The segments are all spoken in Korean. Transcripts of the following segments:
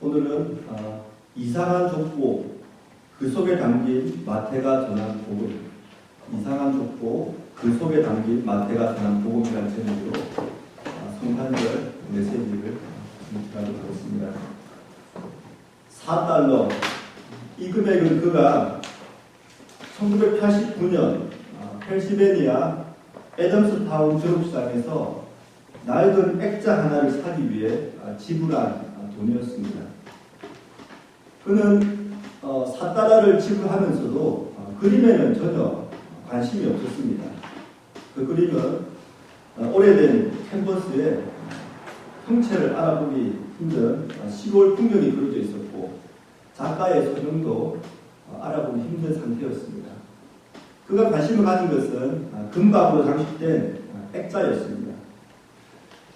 오늘은 이상한 족보 그 속에 담긴 마태가 전한 복음, 이상한 족보 그 속에 담긴 마태가 전한 복음이라는 제목으로 성탄절 메시지를 준비하도록 하겠습니다. 4달러, 이 금액은 그가 1989년 펜실베니아 애덤스타운 졸업시장에서 낡은 액자 하나를 사기 위해 지불한 돈이었습니다. 그는 4달러를 지불하면서도 그림에는 전혀 관심이 없었습니다. 그 그림은 오래된 캔버스에 형체를 알아보기 힘든 시골 풍경이 그려져 있었고 작가의 소명도 알아보기 힘든 상태였습니다. 그가 관심을 가진 것은 금박으로 장식된 액자였습니다.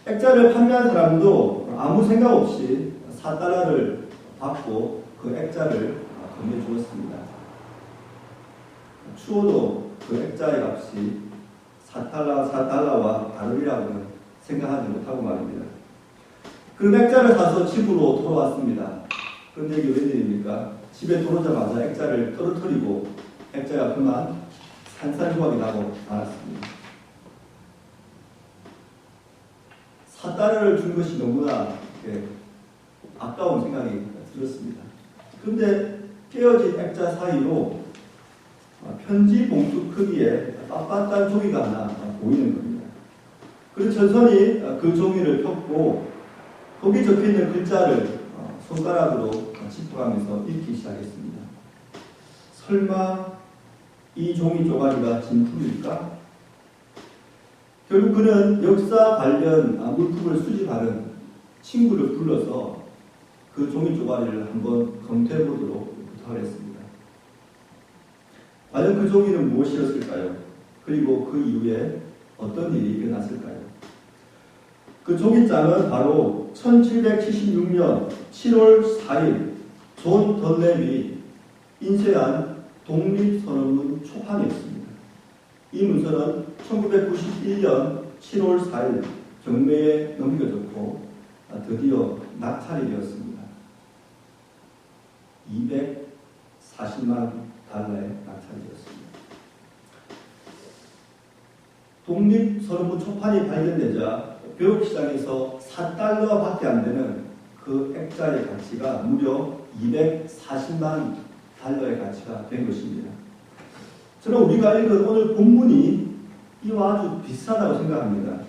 액자를 판매한 사람도 아무 생각 없이 4달러를 받고 그 액자를 건네주었습니다. 추워도 그 액자의 값이 4달러와 다르리라고는 생각하지 못하고 말입니다. 그 액자를 사서 집으로 돌아왔습니다. 그런데 이게 웬일입니까? 집에 들어오자마자 액자를 떨어뜨리고 액자가 그만 산산조각이 나고 말았습니다. 4달러를 준 것이 너무나 아까운 생각이 들었습니다. 그런데 깨어진 액자 사이로 편지 봉투 크기의 빳빳한 종이가 하나 보이는 겁니다. 그래서 천천히 그 종이를 폈고 거기 적혀있는 글자를 손가락으로 짚어가면서 읽기 시작했습니다. 설마 이 종이 조각이가 진품일까? 결국 그는 역사 관련 물품을 수집하는 친구를 불러서 그 종이 조각을 한번 검토해보도록 부탁을 했습니다. 과연 그 종이는 무엇이었을까요? 그리고 그 이후에 어떤 일이 일어났을까요? 그 종이장은 바로 1776년 7월 4일 존 던랩이 인쇄한 독립선언문 초판이었습니다. 이 문서는 1991년 7월 4일 경매에 넘겨졌고 드디어 낙찰이 되었습니다. 240만 달러에 낙찰이 되었습니다. 독립선언문 초판이 발견되자 벼룩시장에서 4달러밖에 안 되는 그 액자의 가치가 무려 240만 달러의 가치가 된 것입니다. 저는 우리가 읽은 오늘 본문이 이와 아주 비슷하다고 생각합니다.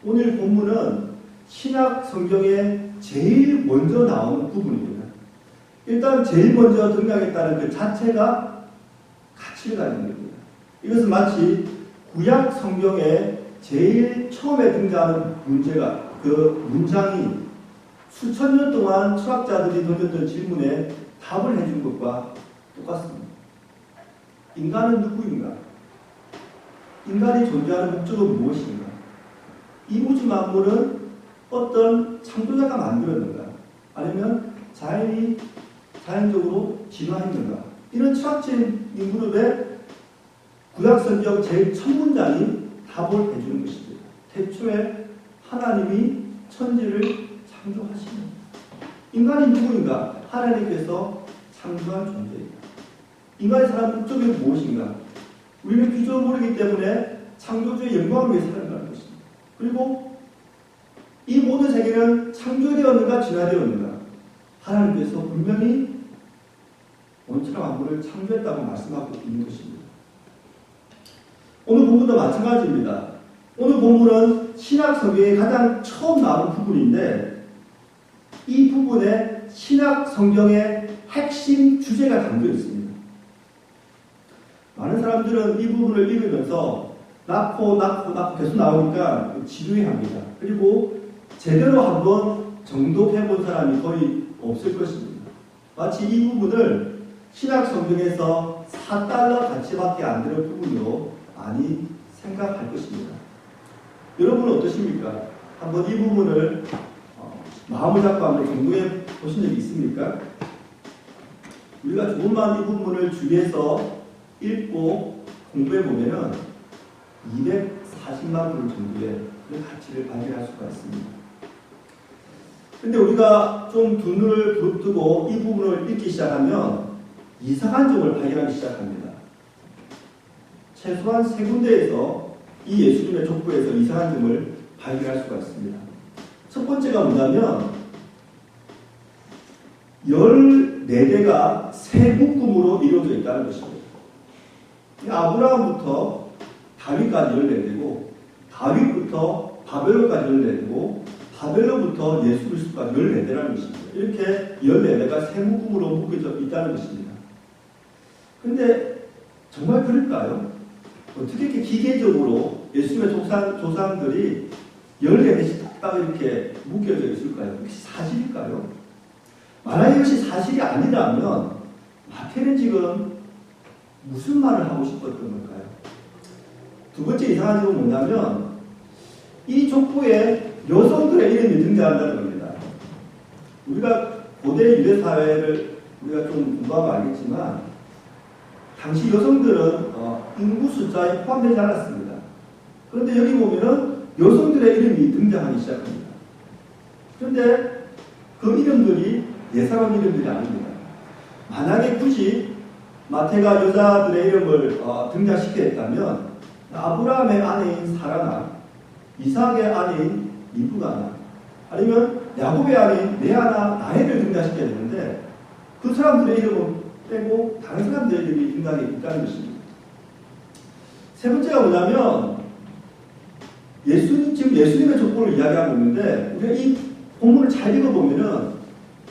오늘 본문은 신약 성경에 제일 먼저 나오는 부분입니다. 일단 제일 먼저 등장했다는 그 자체가 가치를 가진 겁니다. 이것은 마치 구약 성경에 제일 처음에 등장하는 그 문장이 수천 년 동안 철학자들이 던졌던 질문에 답을 해준 것과 똑같습니다. 인간은 누구인가? 인간이 존재하는 목적은 무엇인가? 이 우주 만물은 어떤 창조자가 만들었는가? 아니면 자연이 자연적으로 진화했는가? 이런 철학적인 무렵에 구약성경 제일 첫 문장이 답을 해주는 것입니다. 태초에 하나님이 천지를 창조하시는 인간이 누구인가? 하나님께서 창조한 존재입니다. 인간이 살아가는 목적이 무엇인가? 우리는 기존을 모르기 때문에 창조주의 영광을 위해 살아가는 것입니다. 그리고 이 모든 세계는 창조되었는가 진화되었는가? 하나님께서 분명히 온천한 만물을 창조했다고 말씀하고 있는 것입니다. 오늘 본문도 마찬가지입니다. 오늘 본문은 신약 성경의 가장 처음 나오는 부분인데 이 부분에 신약 성경의 핵심 주제가 담겨 있습니다. 많은 사람들은 이 부분을 읽으면서 낳고 계속 나오니까 지루해합니다. 그리고 제대로 한번 정독해본 사람이 거의 없을 것입니다. 마치 이 부분을 신약 성경에서 4달러 가치밖에 안 되는 부분으로 많이 생각할 것입니다. 여러분은 어떠십니까? 한번 이 부분을 마음을 잡고 한번 정독해 보신 적이 있습니까? 우리가 조금만 이 부분을 주위에서 읽고 공부해 보면은 240만 불 정도의 그 가치를 발견할 수가 있습니다. 근데 우리가 좀 두 눈을 부릅뜨고 이 부분을 읽기 시작하면 이상한 점을 발견하기 시작합니다. 최소한 세 군데에서 이 예수님의 족보에서 이상한 점을 발견할 수가 있습니다. 첫 번째가 뭐냐면 14대가 세 묶음으로 이루어져 있다는 것입니다. 아브라함부터 다윗까지 14대고 다윗부터 바벨론까지 14대고 바벨론부터 예수 그리스도까지 14대라는 것입니다. 이렇게 14대가 세 묶음으로 묶여져 있다는 것입니다. 근데 정말 그럴까요? 어떻게 이렇게 기계적으로 예수님의 조상들이 14대씩 딱 이렇게 묶여져 있을까요? 혹시 사실일까요? 만약에 이것이 사실이 아니라면 마태는 지금 무슨 말을 하고 싶었던 걸까요? 두 번째 이상한 점은 뭐냐면 이 족보에 여성들의 이름이 등장한다는 겁니다. 우리가 고대 유대 사회를 우리가 좀 공부하면 알겠지만 당시 여성들은 인구 숫자에 포함되지 않았습니다. 그런데 여기 보면은 여성들의 이름이 등장하기 시작합니다. 그런데 그 이름들이 예사로운 이름들이 아닙니다. 만약에 굳이 마태가 여자들의 이름을 등장시켰다면 아브라함의 아내인 사라나, 이삭의 아내인 리브가나, 아니면 야곱의 아내인 레아나, 라헬을 등장시켜야 되는데 그 사람들의 이름은 빼고 다른 사람들의 이름이 등장해 있다는 것입니다. 세 번째가 뭐냐면 지금 예수님의 족보를 이야기하고 있는데 우리가 이 본문을 잘 읽어보면은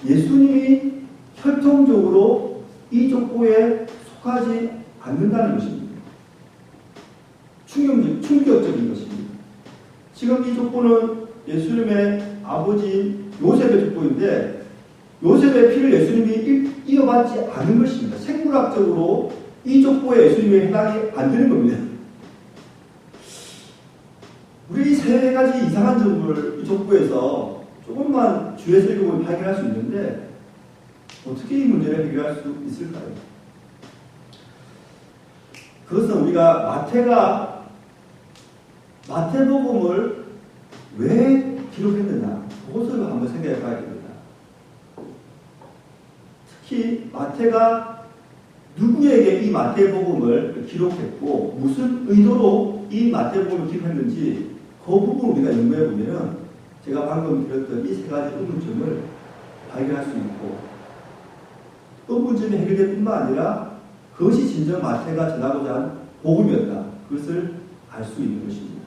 예수님이 혈통적으로 이 족보에 속하지 않는다는 것입니다. 충격적인 것입니다. 지금 이 족보는 예수님의 아버지인 요셉의 족보인데 요셉의 피를 예수님이 이어받지 않은 것입니다. 생물학적으로 이 족보에 예수님이 해당이 안 되는 겁니다. 우리 이 세 가지 이상한 점을 이 족보에서 조금만 주의해서 읽어보면 발견할 수 있는데 어떻게 이 문제를 해결할 수 있을까요? 그것은 우리가 마태복음을 왜 기록했느냐 그것을 한번 생각해 봐야 됩니다. 특히 마태가 누구에게 이 마태복음을 기록했고 무슨 의도로 이 마태복음을 기록했는지 그 부분을 우리가 연구해 보면 제가 방금 드렸던 이 세 가지 의문점을 발견할 수 있고 의문점이 해결될 뿐만 아니라 그것이 진정 마태가 전하고자 한 복음이었다. 그것을 알 수 있는 것입니다.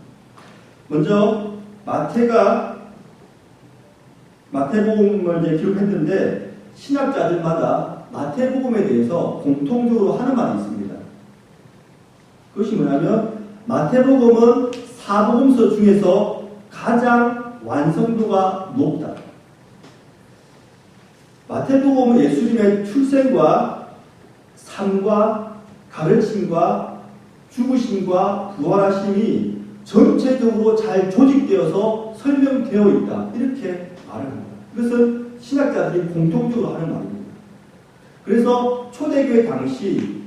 먼저 마태복음을 이제 기록했는데 신학자들마다 마태복음에 대해서 공통적으로 하는 말이 있습니다. 그것이 뭐냐면 마태복음은 사복음서 중에서 가장 완성도가 높다. 마태복음은 예수님의 출생과 삶과 가르침과 죽으심과 부활하심이 전체적으로 잘 조직되어서 설명되어 있다. 이렇게 말합니다. 이것은 신학자들이 공통적으로 하는 말입니다. 그래서 초대교회 당시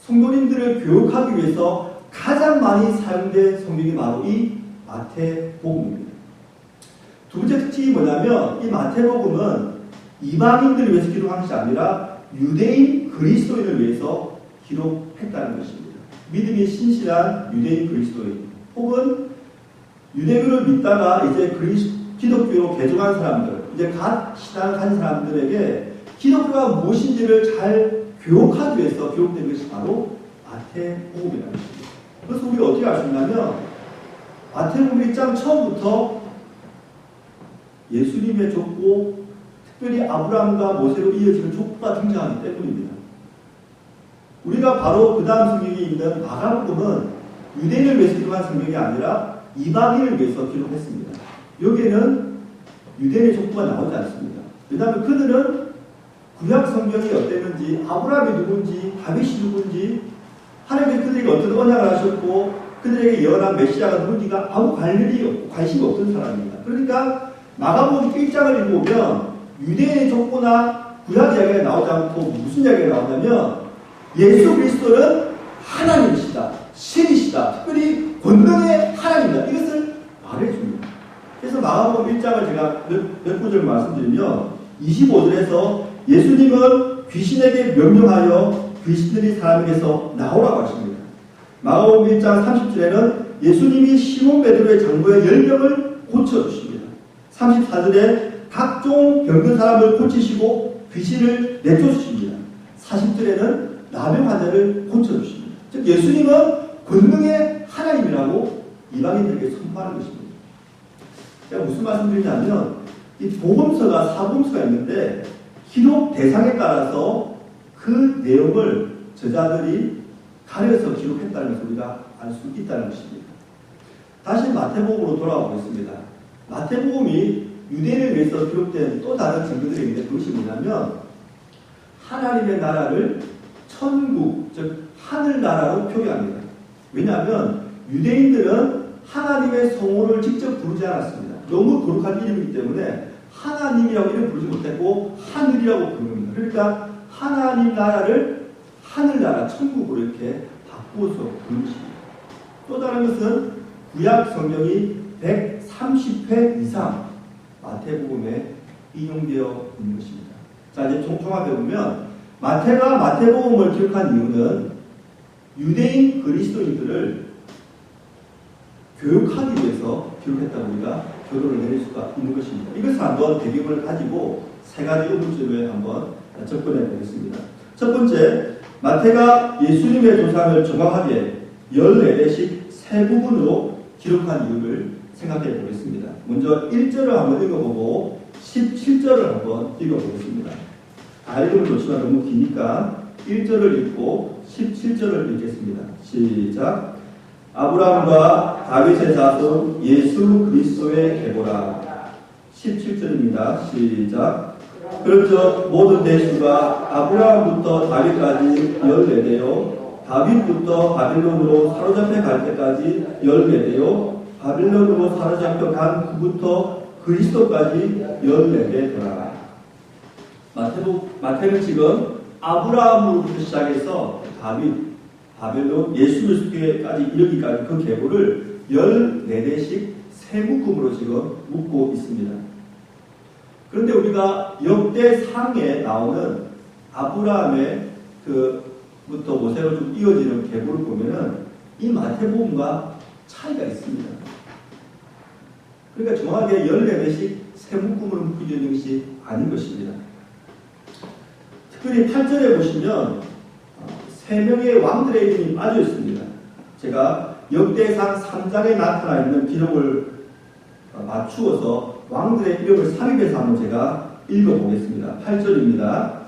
성도님들을 교육하기 위해서 가장 많이 사용된 성경이 바로 이 마태복음입니다. 두 번째 특징이 뭐냐면 이 마태복음은 이방인들을 위해서 기록한 것이 아니라 유대인 그리스도인을 위해서 기록했다는 것입니다. 믿음이 신실한 유대인 그리스도인 혹은 유대교를 믿다가 이제 기독교로 개종한 사람들, 이제 갓 신앙을 간 사람들에게 기독교가 무엇인지를 잘 교육하기 위해서 기록된 것이 바로 마태복음이라는 것입니다. 그래서 우리가 어떻게 알 수 있냐면 마태복음 1장 처음부터 예수님의 족보, 특별히 아브라함과 모세로 이어지는 족보가 등장하기 때문입니다. 우리가 바로 그 다음 성경에 있는 마가복음은 유대인을 위해서 기록한 성경이 아니라 이방인을 위해서 기록했습니다. 여기에는 유대인의 족보가 나오지 않습니다. 왜냐하면 그들은 구약 성경이 어땠는지, 아브라함이 누군지, 다윗이 누군지, 하나님이 그들에게 어떤 언약을 하셨고 그들에게 예언한 메시아가 누군지가 아무 관심이 없던 사람입니다. 그러니까 마가복음 1장을 읽어보면 유대인의 족보나 구약 이야기가 나오지 않고 무슨 이야기가 나오냐면 예수 그리스도는 하나님이시다, 신이시다, 특별히 권능의 하나님이다. 이것을 말해줍니다. 그래서 마가복음 1장을 제가 몇 구절 말씀드리면 25절에서 예수님은 귀신에게 명령하여 귀신들이 사람에게서 나오라고 하십니다. 마가복음 1장 30절에는 예수님이 시몬 베드로의 장부의 10명을 고쳐주십니다. 34절에 각종 병든 사람을 고치시고 귀신을 내쫓으십니다. 40절에는 나병 환자를 고쳐주십니다. 즉 예수님은 권능의 하나님이라고 이방인들에게 선포하는 것입니다. 제가 무슨 말씀드리냐면 이 복음서가 사복음서가 있는데 기록 대상에 따라서 그 내용을 저자들이 가려서 기록했다는 것을 우리가 알 수 있다는 것입니다. 다시 마태복음으로 돌아가 보겠습니다. 마태복음이 유대인을 위해서 기록된 또 다른 증거들이 있는데 그것이 뭐냐면 하나님의 나라를 천국, 즉 하늘나라로 표기합니다. 왜냐하면 유대인들은 하나님의 성호를 직접 부르지 않았습니다. 너무 거룩한 이름이기 때문에 하나님이라고 이름 부르지 못했고 하늘이라고 부릅니다. 그러니까 하나님 나라를 하늘나라, 천국으로 이렇게 바꾸어서 부르십니다. 또 다른 것은 구약 성경이 130회 이상 마태복음에 인용되어 있는 것입니다. 자, 이제 종합해 보면 마태가 마태복음을 기록한 이유는 유대인 그리스도인들을 교육하기 위해서 기록했다고 우리가 결론을 내릴 수가 있는 것입니다. 이것을 한번 배경을 가지고 세 가지 의문점에 한번 접근해 보겠습니다. 첫 번째, 마태가 예수님의 조상을 정확하게 14대씩 세 부분으로 기록한 이유를 생각해 보겠습니다. 먼저 1절을 한번 읽어보고 17절을 한번 읽어보겠습니다. 다 읽으면 좋지만 너무 기니까 1절을 읽고 17절을 읽겠습니다. 시작. 아브라함과 다윗의 자손 예수 그리스도의 계보라. 17절입니다. 시작. 그렇죠. 모든 대수가 아브라함부터 다윗까지 14대요. 다윗부터 바빌론으로 사로잡혀 갈 때까지 14대요. 바빌론으로 사로잡혀 간 후부터 그리스도까지 14대더라. 마태는 지금 아브라함으로부터 시작해서 다윗, 바벨론, 예수 그리스도까지 이르기까지 그 계보를 14대씩 세 묶음으로 지금 묶고 있습니다. 그런데 우리가 역대상에 나오는 아브라함의 부터 모세로 좀 이어지는 계보를 보면은 이 마태복음과 차이가 있습니다. 그러니까 정확하게 14대씩 세 묶음으로 묶여진 것이 아닌 것입니다. 특별히 8절에 보시면 세 명의 왕들의 이름이 빠져 있습니다. 제가 역대상 3장에 나타나 있는 기록을 맞추어서 왕들의 이름을 삽입해서 한번 제가 읽어보겠습니다. 8절입니다.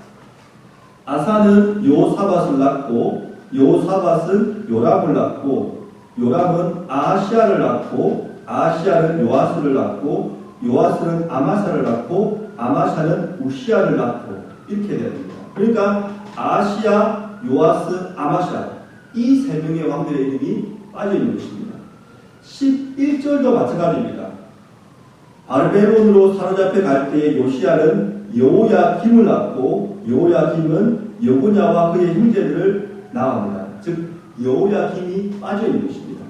아사는 요사밧을 낳고 요사밧은 요람을 낳고 요람은 아하시아를 낳고 아하시아는 요아스를 낳고 요아스는 아마샤를 낳고 아마샤는 우시아를 낳고 이렇게 됩니다. 그러니까 아하시아, 요아스, 아마샤 이 세 명의 왕들의 이름이 빠져 있는 것입니다. 11절도 마찬가지입니다. 바벨론으로 사로잡혀 갈 때에 요시아는 여호야김을 낳고 여호야김은 여고냐와 그의 형제들을 낳았습니다. 즉 여호야김이 빠져 있는 것입니다.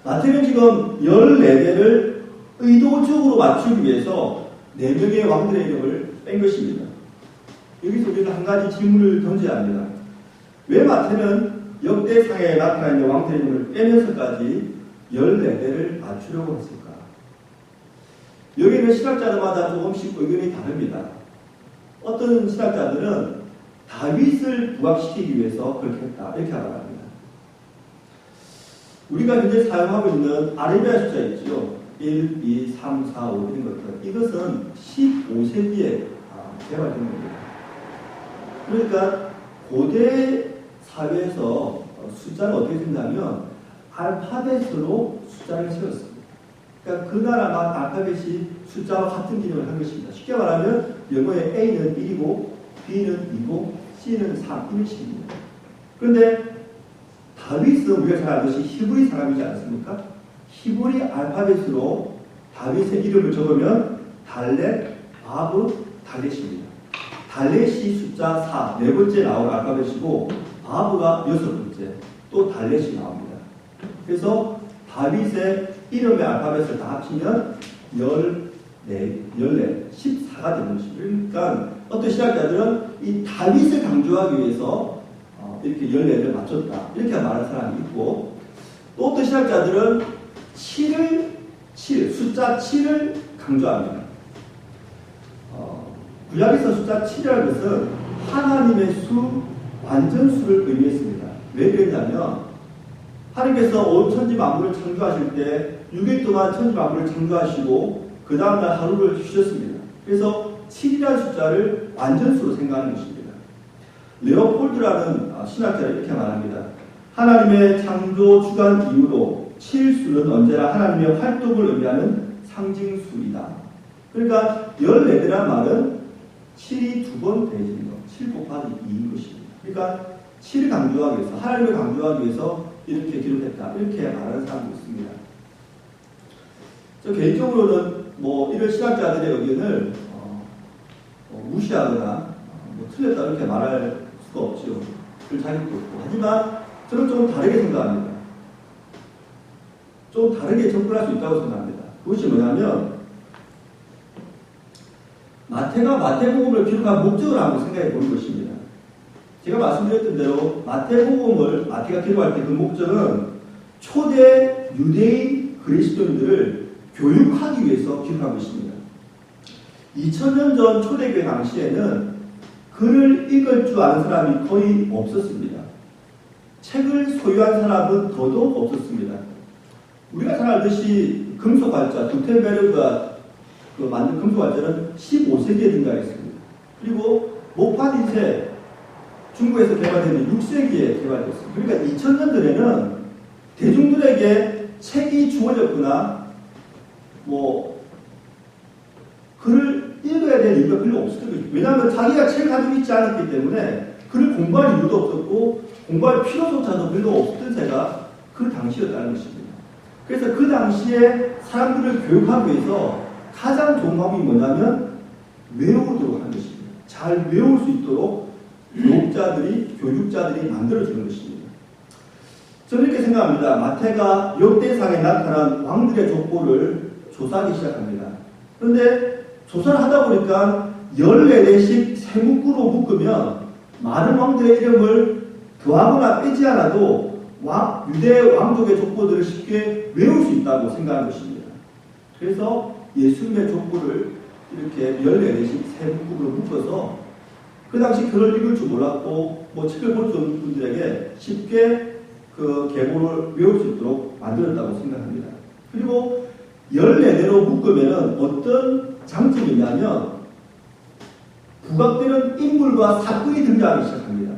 마태는 지금 14대를 의도적으로 맞추기 위해서 4명의 왕들의 이름을 뺀 것입니다. 여기서 우리는 한 가지 질문을 던져야 합니다. 왜 마태는 역대상에 나타나 있는 왕들의 이름을 빼면서까지 14대를 맞추려고 했을까? 여기는 신학자들마다 조금씩 의견이 다릅니다. 어떤 신학자들은 다윗을 부각시키기 위해서 그렇게 했다 이렇게 말합니다. 우리가 현재 사용하고 있는 아라비아 숫자 있죠. 1, 2, 3, 4, 5 이런 것들. 이것은 15세기에 개발된 겁니다. 그러니까 고대 사회에서 숫자를 어떻게 쓴다면 알파벳으로 숫자를 세웠습니다. 그러니까 그 나라만 알파벳이 숫자와 같은 기능을 한 것입니다. 쉽게 말하면 영어의 A는 1이고 B는 2고 C는 3 이런 식입니다. 그런데 다윗은 우리가 잘 알듯이 히브리 사람이지 않습니까? 히브리 알파벳으로 다윗의 이름을 적으면 달렛, 바브, 달렛입니다. 달렛이 숫자 4, 네 번째 나온 알파벳이고 바브가 여섯 번째, 또 달렛이 나옵니다. 그래서 다윗의 이름의 알파벳을 다 합치면 14가 되는 것입니다. 그러니까 어떤 신학자들은 이 다윗을 강조하기 위해서 이렇게 14를 맞췄다. 이렇게 말하는 사람이 있고, 또 어떤 신학자들은 7, 숫자 7을 강조합니다. 구약에서 숫자 7이라는 것은 하나님의 수, 완전수를 의미했습니다. 왜 그랬냐면, 하나님께서 온 천지 만물을 창조하실 때 6일 동안 천지 만물을 창조하시고 그 다음날 하루를 쉬셨습니다. 그래서 7이라는 숫자를 완전수로 생각하는 것입니다. 레오폴드라는 신학자가 이렇게 말합니다. 하나님의 창조 주관 이후로 7수는 언제나 하나님의 활동을 의미하는 상징수이다. 그러니까 14개라는 말은 7이 두 번 되어지는 것, 7 곱하기 2인 것입니다. 그러니까 7을 강조하기 위해서, 하나님을 강조하기 위해서 이렇게 기록했다. 이렇게 말하는 사람도 있습니다. 저 개인적으로는 이런 신학자들의 의견을 무시하거나 틀렸다 이렇게 말할 수가 없죠. 그럴 자격도 없고. 하지만 저는 좀 다르게 생각합니다. 좀 다르게 접근할 수 있다고 생각합니다. 그것이 뭐냐면 마태가 마태복음을 기록한 목적을 한번 생각해 보는 것입니다. 제가 말씀드렸던 대로 마태복음을 마태가 기록할 때 그 목적은 초대 유대인 그리스도인들을 교육하기 위해서 기록한 것입니다. 2000년 전 초대교회 당시에는 글을 읽을 줄 아는 사람이 거의 없었습니다. 책을 소유한 사람은 더더욱 없었습니다. 우리가 잘 알듯이 금속활자, 구텐베르그가 만든 금속활자는 15세기에 등장했습니다. 그리고 목판인쇄, 중국에서 개발된 6세기에 개발됐습니다. 그러니까 2000년 전에는 대중들에게 책이 주어졌거나 글을 읽어야 될 이유가 별로 없었던 거죠. 왜냐하면 자기가 책을 가지고 있지 않았기 때문에 글을 공부할 이유도 없었고 공부할 필요조차도 별로 없었던 때가 그 당시였다는 것입니다. 그래서 그 당시에 사람들을 교육하기 위해서 가장 좋은 방법이 뭐냐면 외우도록 하는 것입니다. 잘 외울 수 있도록 교육자들이 만들어주는 것입니다. 저는 이렇게 생각합니다. 마태가 역대상에 나타난 왕들의 족보를 조사하기 시작합니다. 그런데 조사를 하다 보니까 14개씩 세 묶으로 묶으면 많은 왕들의 이름을 더하거나 빼지 않아도 유대 왕족의 족보들을 쉽게 외울 수 있다고 생각한 것입니다. 그래서 예수님의 족보를 이렇게 14개씩 세 묶으로 묶어서 그 당시 글을 읽을 줄 몰랐고 책을 볼 수 없는 분들에게 쉽게 그 계보를 외울 수 있도록 만들었다고 생각합니다. 그리고 14개로 묶으면 어떤 장점이 있냐면 부각되는 인물과 사건이 등장하기 시작합니다.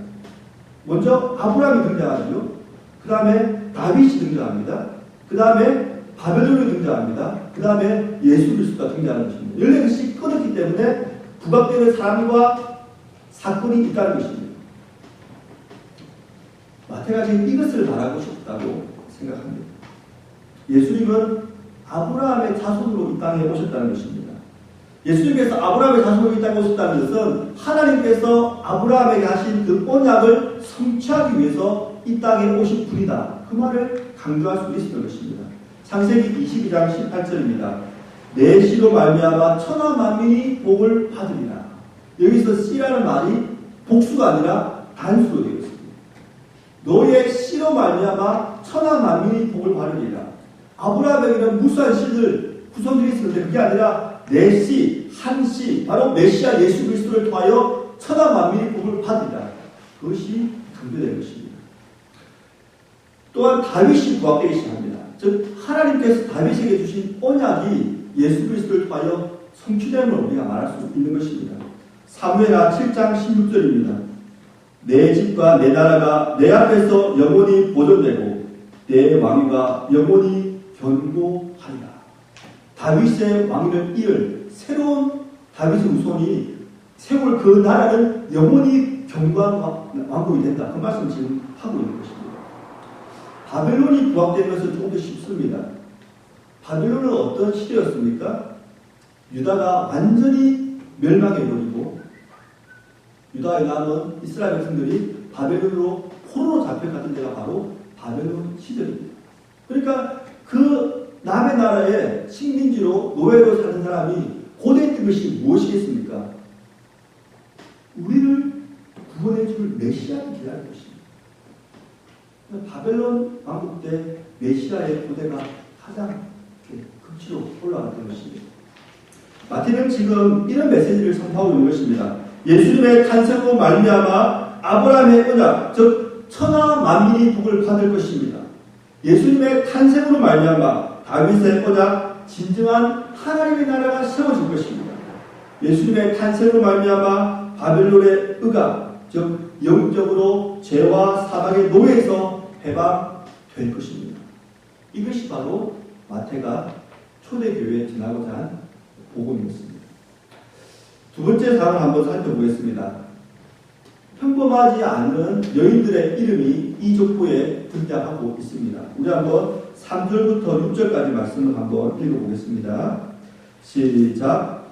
먼저 아브라함이 등장하죠. 그 다음에 다윗이 등장합니다. 그 다음에 바벨론이 등장합니다. 그 다음에 예수 그리스도가 등장하는 것입니다. 14개씩 끊었기 때문에 부각되는 사람과 사건이 있다는 것입니다. 마태가 지금 이것을 말하고 싶다고 생각합니다. 예수님은 아브라함의 자손으로 이 땅에 오셨다는 것입니다. 예수님께서 아브라함의 자손으로 이 땅에 오셨다는 것은 하나님께서 아브라함에게 하신 그 언약을 성취하기 위해서 이 땅에 오신 분이다. 그 말을 강조할 수 있었던 것입니다. 창세기 22장 18절입니다. 내 씨로 말미암아 천하 만민이 복을 받으리라. 여기서 씨라는 말이 복수가 아니라 단수로 되어 있습니다. 너의 씨로 말미암아 천하 만민이 복을 받으리라. 아브라함에게는 무수한 씨들 후손들이 있었는데 그게 아니라 내 씨, 한 씨, 바로 메시아 예수 그리스도를 통하여 천하 만민이 복을 받으리라. 그것이 강조된 것입니다. 또한 다윗이 부각되기 시작합니다. 즉 하나님께서 다윗에게 주신 언약이 예수 그리스도를 통하여 성취됨을 우리가 말할 수 있는 것입니다. 사무엘하 7장 16절입니다. 내 집과 내 나라가 내 앞에서 영원히 보존되고 내 왕위가 영원히 견고하리라. 다윗의 왕위를 이을 새로운 다윗의 후손이 세울 그 나라는 영원히 견고한 왕국이 된다. 그 말씀을 지금 하고 있는 것입니다. 바벨론이 부각된 것은 조금 더 쉽습니다. 바벨론은 어떤 시대였습니까? 유다가 완전히 멸망해버리고 유다에 남은 이스라엘 백성들이 바벨론으로 포로로 잡혀갔던 데가 바로 바벨론 시대입니다. 그러니까 그 남의 나라의 식민지로 노예로 사는 사람이 고대했던 것이 무엇이겠습니까? 우리를 구원해 줄 메시아를 기다리는 것입니다. 바벨론 왕국 때 메시아의 고대가 가장 극치로 올라갔던 것입니다. 마태는 지금 이런 메시지를 선포하고 있는 것입니다. 예수님의 탄생으로 말미암아 아브라함의 언약, 즉 천하 만민이 복을 받을 것입니다. 예수님의 탄생으로 말미암아 다윗의 언약, 진정한 하나님의 나라가 세워질 것입니다. 예수님의 탄생으로 말미암아 바벨론의 의가, 즉 영적으로 죄와 사망의 노예에서 해방될 것입니다. 이것이 바로 마태가 초대교회에 전하고자 한 복음이었습니다. 두 번째 사항을 한번 살펴보겠습니다. 평범하지 않은 여인들의 이름이 이 족보에 등장하고 있습니다. 우리 한번 3절부터 6절까지 말씀을 한번 읽어보겠습니다. 시작.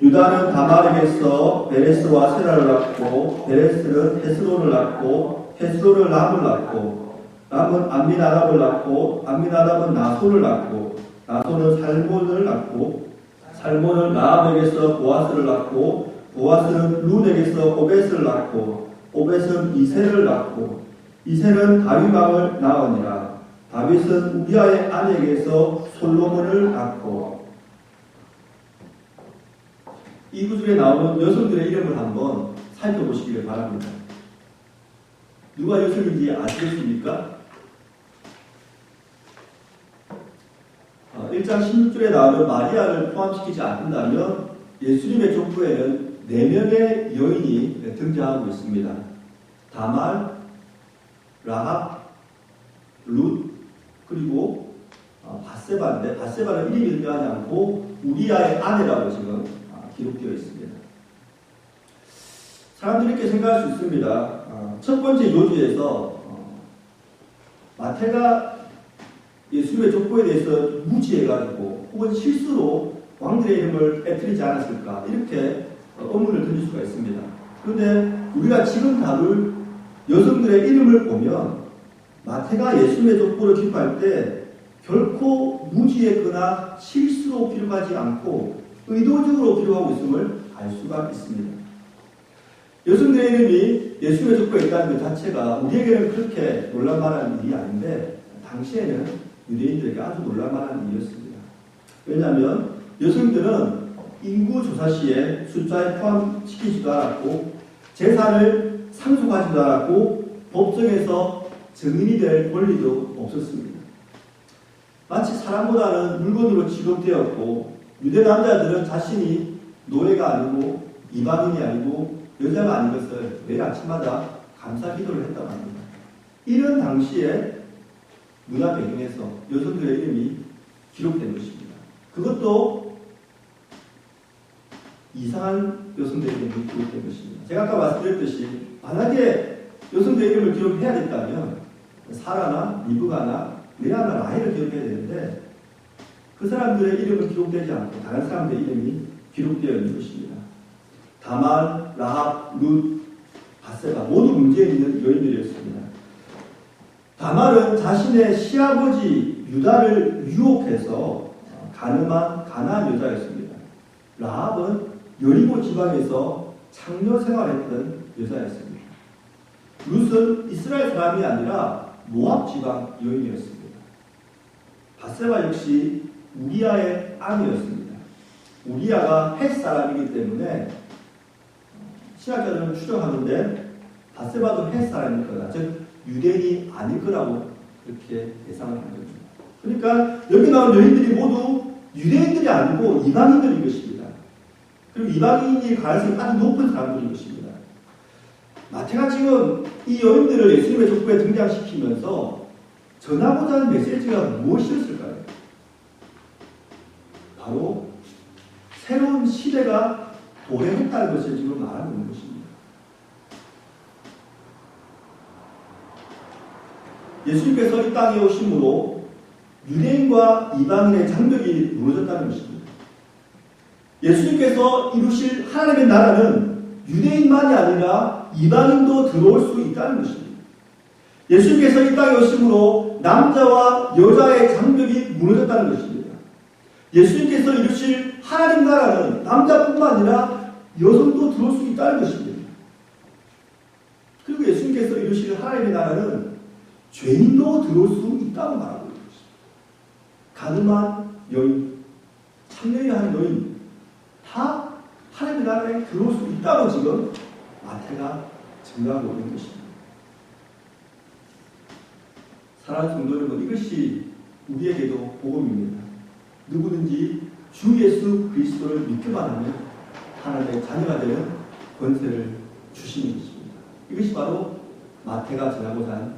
유다는 다말에게서 베레스와 세라를 낳고 베레스는 헤스론을 낳고 헤스론은 람을 낳고 람은 암미나답을 낳고 암미나답은 나손을 낳고 나손은 살몬을 낳고 살몬은 라합에게서 보아스를 낳고 보아스는 룬에게서 오벳을 낳고 오벳은 이새를 낳고 이새는 다윗 왕을 낳으니라. 다윗은 우리아의 아내에게서 솔로몬을 낳고. 이 구절에 나오는 여성들의 이름을 한번 살펴보시기를 바랍니다. 누가 여성인지 아시겠습니까? 1장 16절에 나오는 마리아를 포함시키지 않는다면 예수님의 족보에는 4명의 여인이 등장하고 있습니다. 다말, 라합, 룻, 그리고 바세바인데 바세바는 이름이 등장하지 않고 우리아의 아내라고 지금 기록되어 있습니다. 사람들이 이렇게 생각할 수 있습니다. 첫 번째 요주에서 마태가 예수님의 족보에 대해서 무지해가지고 혹은 실수로 왕들의 이름을 빼뜨리지 않았을까 이렇게 의문을 던질 수가 있습니다. 그런데 우리가 지금 다룰 여성들의 이름을 보면 마태가 예수님의 족보를 기록할 때 결코 무지했거나 실수로 기록하지 않고 의도적으로 기록하고 있음을 알 수가 있습니다. 여성들의 이름이 예수님의 족보에 있다는 것 자체가 우리에게는 그렇게 놀랄만한 일이 아닌데 당시에는 유대인들에게 아주 놀랄만한 일이었습니다. 왜냐하면 여성들은 인구조사 시에 숫자에 포함시키지도 않았고 재산을 상속하지도 않았고 법정에서 증인이 될 권리도 없었습니다. 마치 사람보다는 물건으로 취급되었고 유대 남자들은 자신이 노예가 아니고 이방인이 아니고 여자가 아닌 것을 매일 아침마다 감사 기도를 했다고 합니다. 이런 당시에 문화 배경에서 여성들의 이름이 기록된 것입니다. 그것도 이상한 여성들의 이름이 기록된 것입니다. 제가 아까 말씀드렸듯이 만약에 여성들의 이름을 기록해야 됐다면 사라나 리브가나 레아나 라헬을 기록해야 되는데 그 사람들의 이름은 기록되지 않고 다른 사람들의 이름이 기록되어 있는 것입니다. 다말, 라합, 룻, 바세바 모두 문제 있는 여인들이었습니다. 다말은 자신의 시아버지 유다를 유혹해서 가늠한 가나안 여자였습니다. 라합은 여리고 지방에서 창녀 생활했던 여자였습니다. 룻은 이스라엘 사람이 아니라 모압 지방 여인이었습니다. 바세바 역시 우리아의 아내였습니다. 우리아가 헷 사람이기 때문에 신학자들은 추정하는데 바세바도 헷 사람일 거다. 즉 유대인이 아닐 거라고 그렇게 예상을 한 거죠. 그러니까 여기 나온 여인들이 모두 유대인들이 아니고 이방인들인 것입니다. 그리고 이방인일 가능성이 아주 높은 사람들인 것입니다. 마태가 지금 이 여인들을 예수님의 족보에 등장시키면서 전하고자 하는 메시지가 무엇이었을까요? 바로 새로운 시대가 도래했다는 것을 지금 말하고 있는 것입니다. 예수님께서 이 땅에 오심으로 유대인과 이방인의 장벽이 무너졌다는 것입니다. 예수님께서 이루실 하나님의 나라는 유대인만이 아니라 이방인도 들어올 수 있다는 것입니다. 예수님께서 이 땅에 오심으로 남자와 여자의 장벽이 무너졌다는 것입니다. 예수님께서 이루실 하나님 나라는 남자뿐만 아니라 여성도 들어올 수 있다는 것입니다. 그리고 예수님께서 이루실 하나님의 나라는 죄인도 들어올 수 있다고 말하고 있는 것입니다. 가늠한 여인, 참여한 여인 다 하나님의 나라에 들어올 수 있다고 지금 마태가 증거하고 있는 것입니다. 사랑하는 성도 여러분, 이것이 우리에게도 복음입니다. 누구든지 주 예수 그리스도를 믿기만 하면 하나님의 자녀가 되는 권세를 주시는 것입니다. 이것이 바로 마태가 전하고자 하는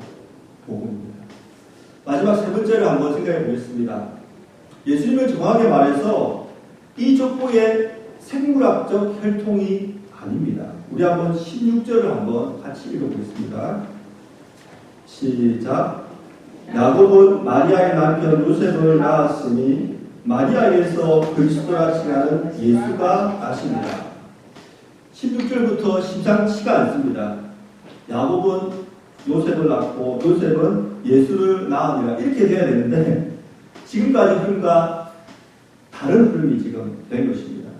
복음입니다. 마지막 세 번째를 한번 생각해 보겠습니다. 예수님은 정확하게 말해서 이 족보의 생물학적 혈통이 아닙니다. 우리 한번 16절을 한번 같이 읽어보겠습니다. 시작. 야곱은 마리아의 남편 요셉을 낳았으니 마리아에게서 그리스도라 칭하는 예수가 나십니다. 16절부터 심상치가 않습니다. 야곱은 요셉을 낳고 요셉은 예수를 낳으니라 이렇게 돼야 되는데 지금까지 흐름과 다른 흐름이 지금 된 것입니다.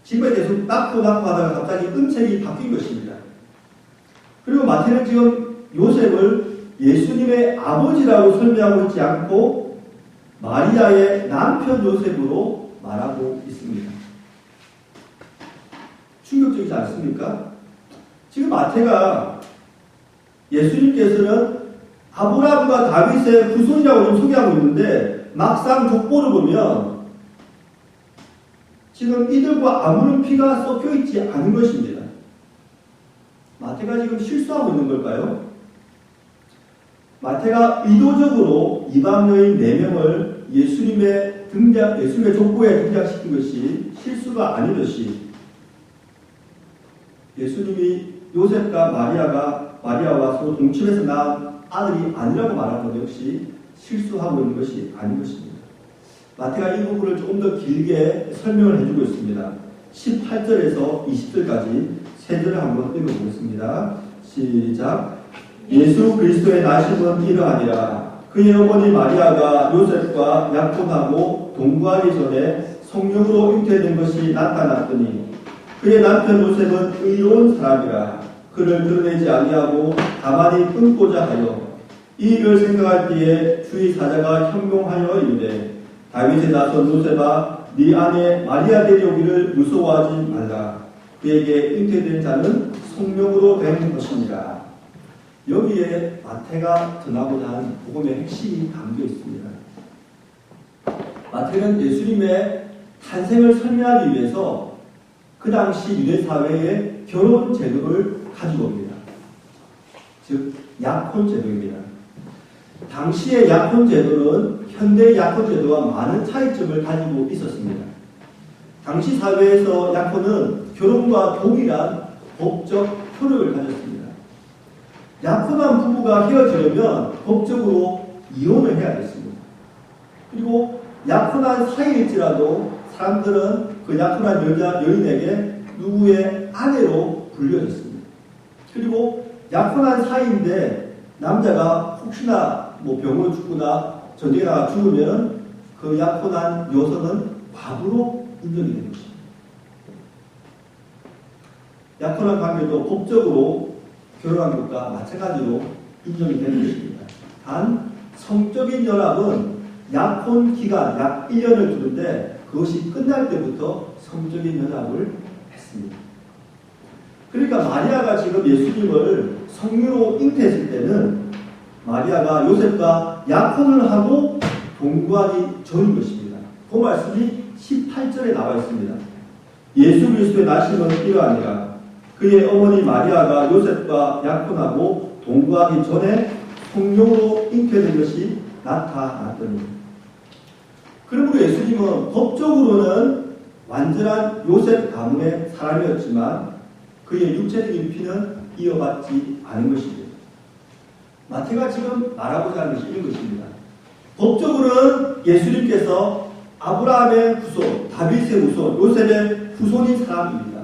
지금까지 계속 낳고 하다가 갑자기 음색이 바뀐 것입니다. 그리고 마태는 지금 요셉을 예수님의 아버지라고 설명하고 있지 않고 마리아의 남편 요셉으로 말하고 있습니다. 충격적이지 않습니까? 지금 마태가 예수님께서는 아브라함과 다윗의 후손이라고 소개하고 있는데 막상 족보를 보면 지금 이들과 아무런 피가 섞여 있지 않은 것입니다. 마태가 지금 실수하고 있는 걸까요? 마태가 의도적으로 이방 여인 4명을 예수님의 족보에 등장시킨 것이 실수가 아니듯이 예수님이 요셉과 마리아와 서로 동침해서 낳은 아들이 아니라고 말하는 것 역시 실수하고 있는 것이 아닌 것입니다. 마태가 이 부분을 조금 더 길게 설명을 해주고 있습니다. 18절에서 20절까지 세 절을 한번 읽어보겠습니다. 시작. 예수 그리스도의 나심은 이러하니라. 그의 어머니 마리아가 요셉과 약혼하고 동거하기 전에 성령으로 잉태된 것이 나타났더니 그의 남편 요셉은 의로운 사람이라. 그를 드러내지 아니하고 가만히 끊고자 하여 이 일을 생각할 때에 주의 사자가 현명하여 이르되 다윗의 나선 요셉아 네 아내 마리아 데려오기를 무서워하지 말라. 그에게 잉태된 자는 성령으로 된 것이니라. 여기에 마태가 전하고자 하는 복음의 핵심이 담겨 있습니다. 마태는 예수님의 탄생을 설명하기 위해서 그 당시 유대 사회의 결혼 제도를 가지고 옵니다. 즉 약혼 제도입니다. 당시의 약혼 제도는 현대의 약혼 제도와 많은 차이점을 가지고 있었습니다. 당시 사회에서 약혼은 결혼과 동일한 법적 효력을 가졌습니다. 약혼한 부부가 헤어지려면 법적으로 이혼을 해야 됐습니다. 그리고 약혼한 사이일지라도 사람들은 그 약혼한 여인에게 누구의 아내로 불려졌습니다. 그리고 약혼한 사이인데 남자가 혹시나 병으로 죽거나 전쟁에 나가 죽으면 그 약혼한 여성은 과부로 인정이 되는 것입니다. 약혼한 관계도 법적으로 결혼한 것과 마찬가지로 인정이 되는 것입니다. 단 성적인 연합은 약혼 기간 약 1년을 두는데 그것이 끝날 때부터 성적인 연합을 했습니다. 그러니까 마리아가 지금 예수님을 성녀로 잉태했을 때는 마리아가 요셉과 약혼을 하고 동거하기 전인 것입니다. 그 말씀이 18절에 나와 있습니다. 예수 그리스도의 나심은 이러하니라. 그의 어머니 마리아가 요셉과 약혼하고 동거하기 전에 성령으로 잉태된 것이 나타났더니. 그러므로 예수님은 법적으로는 완전한 요셉 가문의 사람이었지만 그의 육체적인 피는 이어받지 않은 것입니다. 마태가 지금 말하고자 하는 것이 이런 것입니다. 법적으로는 예수님께서 아브라함의 후손, 다윗의 후손, 요셉의 후손인 사람입니다.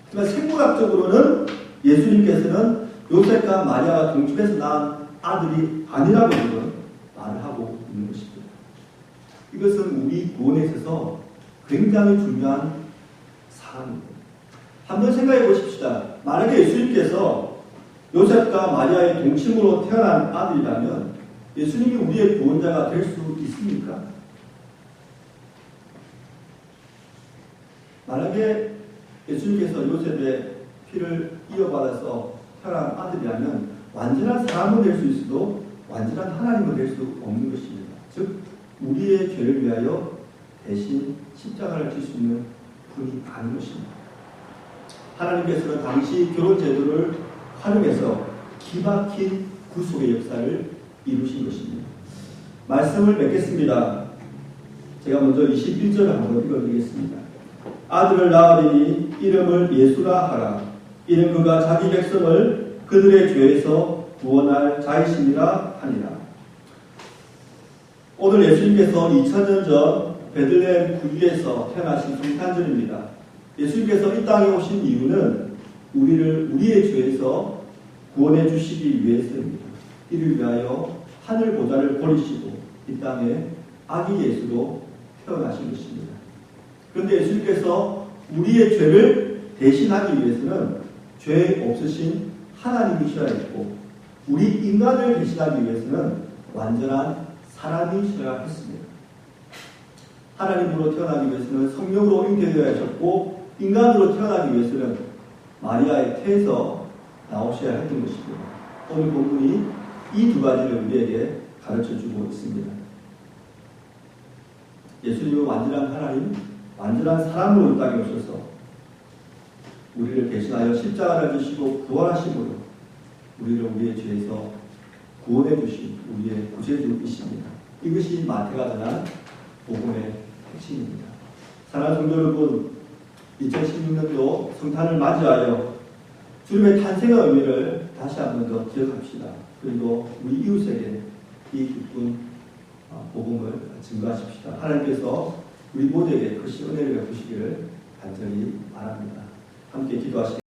하지만 생물학적으로는 예수님께서는 요셉과 마리아가 동침해서 낳은 아들이 아니라고 지금 말을 하고 있는 것입니다. 이것은 우리 구원에 있어서 굉장히 중요한 사항입니다. 한번 생각해 보십시다. 만약에 예수님께서 요셉과 마리아의 동침으로 태어난 아들이라면 예수님이 우리의 구원자가 될 수 있습니까? 만약에 예수님께서 요셉의 피를 이어받아서 태어난 아들이라면 완전한 사람은 될 수 있어도 완전한 하나님은 될 수 없는 것입니다. 즉 우리의 죄를 위하여 대신 십자가를 질 수 있는 분이 아닌 것입니다. 하나님께서는 당시 결혼 제도를 활용해서 기막힌 구속의 역사를 이루신 것입니다. 말씀을 맺겠습니다. 제가 먼저 21절을 한번 읽어드리겠습니다. 아들을 낳으리니 이름을 예수라 하라. 이는 그가 자기 백성을 그들의 죄에서 구원할 자이심이라 하니라. 오늘 예수님께서 2000년 전 베들레헴 구유에서 태어나신 성탄절입니다. 예수님께서 이 땅에 오신 이유는 우리를 우리의 죄에서 구원해 주시기 위해서입니다. 이를 위하여 하늘 보좌를 버리시고 이 땅에 아기 예수로 태어나신 것입니다. 그런데 예수님께서 우리의 죄를 대신하기 위해서는 죄 없으신 하나님이셔야 했고 우리 인간을 대신하기 위해서는 완전한 사람이셔야 했습니다. 하나님으로 태어나기 위해서는 성령으로 잉태되어야 하셨고 인간으로 태어나기 위해서는 마리아의 태에서 나오셔야 했던 것입니다. 오늘 본문이 이 두 가지를 우리에게 가르쳐주고 있습니다. 예수님은 완전한 하나님, 완전한 사람으로 이 땅에 오셔서 우리를 대신하여 십자가를 지시고 부활하심으로 우리를 우리의 죄에서 구원해 주신 우리의 구세주이십니다. 이것이 마태가 전한 복음의 핵심입니다. 사랑하는 성도 여러분, 2016년도 성탄을 맞이하여 주님의 탄생의 의미를 다시 한 번 더 기억합시다. 그리고 우리 이웃에게 이 기쁜 복음을 증거하십시다. 하나님께서 우리 모두에게 그 은혜를 베푸시기를 간절히 바랍니다. 함께 기도하시겠습니다.